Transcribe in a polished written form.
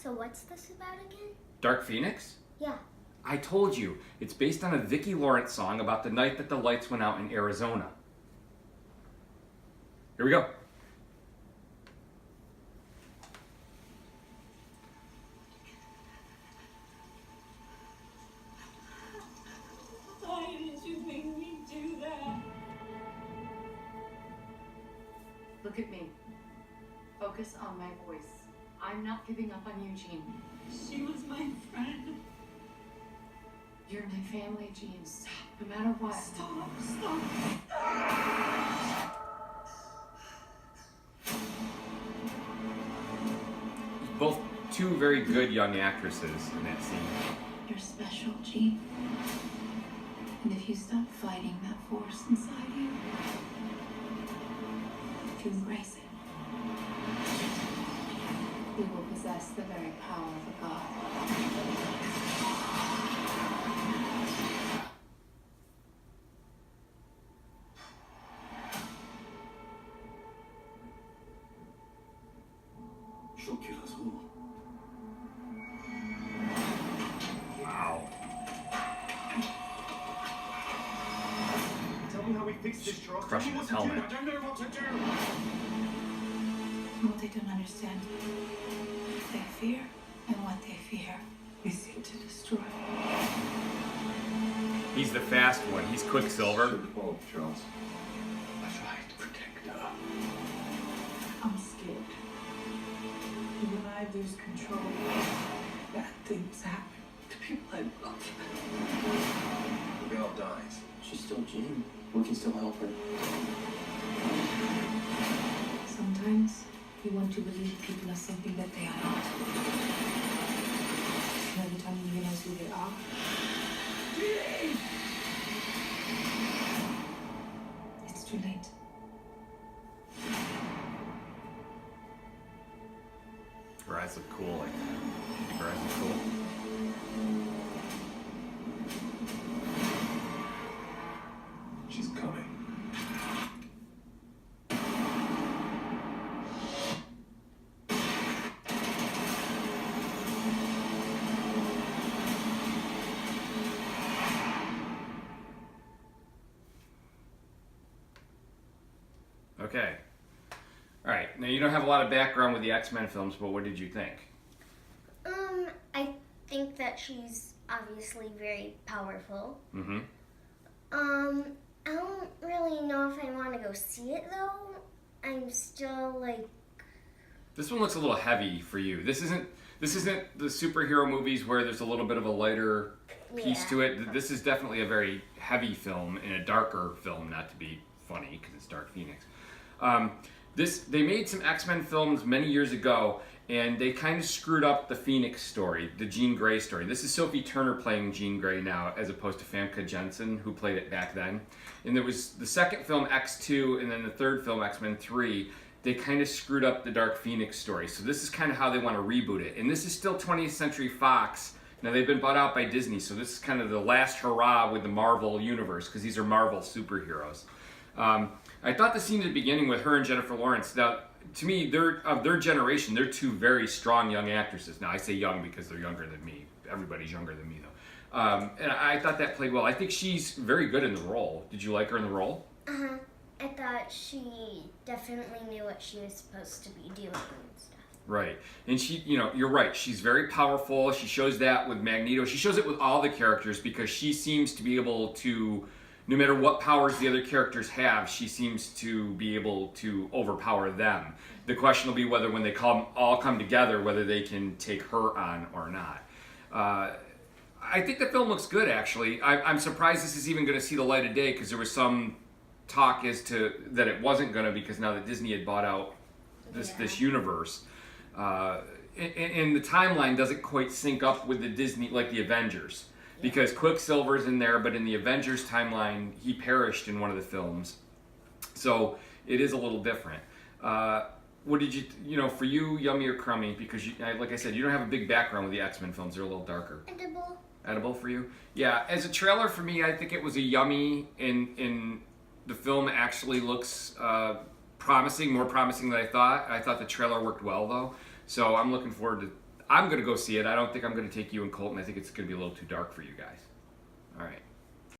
So what's this about again? Dark Phoenix? Yeah. I told you, it's based on a Vicki Lawrence song about the night that the lights went out in Arizona. Here we go. Why did you make me do that? Look at me. Focus on my voice. I'm not giving up on you, Jean. She was my friend. You're my family, Jean. Stop, no matter what. Stop. Both two very good young actresses in that scene. You're special, Jean. And if you stop fighting that force inside you, if you embrace it, you will possess the very power of a god. Wow. Tell me how we fix this, Charles. Crushing Tell me his what to do. helmet. I don't know what to do. What they don't understand, they fear, and what they fear, we seek to destroy. He's the fast one. He's Quicksilver. Charles. I tried to protect her. I'm scared. When I lose control, bad things happen to people I love. The girl dies. She's still Jean. We can still help her. Sometimes you want to believe people are something that they are not. And every time you realize who they are, it's too late. Her eyes look cool like that. Her eyes look cool. She's coming. Okay. All right. Now you don't have a lot of background with the X-Men films, but what did you think? I think that she's obviously very powerful. Mm-hmm. I don't really know if I want to go see it though. I'm still like. This one looks a little heavy for you. This isn't the superhero movies where there's a little bit of a lighter piece to it. This is definitely a very heavy film and a darker film, not to be funny because it's Dark Phoenix. They made some X-Men films many years ago, and they kind of screwed up the Phoenix story, the Jean Grey story. This is Sophie Turner playing Jean Grey now, as opposed to Famke Janssen, who played it back then. And there was the second film, X2, and then the third film, X-Men 3. They kind of screwed up the Dark Phoenix story. So this is kind of how they want to reboot it. And this is still 20th Century Fox. Now they've been bought out by Disney, so this is kind of the last hurrah with the Marvel universe, because these are Marvel superheroes. I thought the scene at the beginning with her and Jennifer Lawrence, now, to me, they're of their generation, they're two very strong young actresses. Now, I say young because they're younger than me. Everybody's younger than me, though. And I thought that played well. I think she's very good in the role. Did you like her in the role? Uh-huh. I thought she definitely knew what she was supposed to be doing and stuff. Right. And she, you're right. She's very powerful. She shows that with Magneto. She shows it with all the characters because she seems to be able to, no matter what powers the other characters have, she seems to be able to overpower them. The question will be whether when they all come together, whether they can take her on or not. I think the film looks good, actually. I'm surprised this is even going to see the light of day because there was some talk as to that it wasn't going to, because now that Disney had bought out this universe. And the timeline doesn't quite sync up with the Disney, like the Avengers. Because Quicksilver's in there, but in the Avengers timeline, he perished in one of the films. So it is a little different. What did for you, yummy or crummy? Because, like I said, you don't have a big background with the X-Men films. They're a little darker. Edible. Edible for you? Yeah, as a trailer for me, I think it was a yummy, and the film actually looks promising, more promising than I thought. I thought the trailer worked well, though. So I'm looking forward to I'm gonna go see it. I don't think I'm gonna take you and Colton. I think it's gonna be a little too dark for you guys. All right.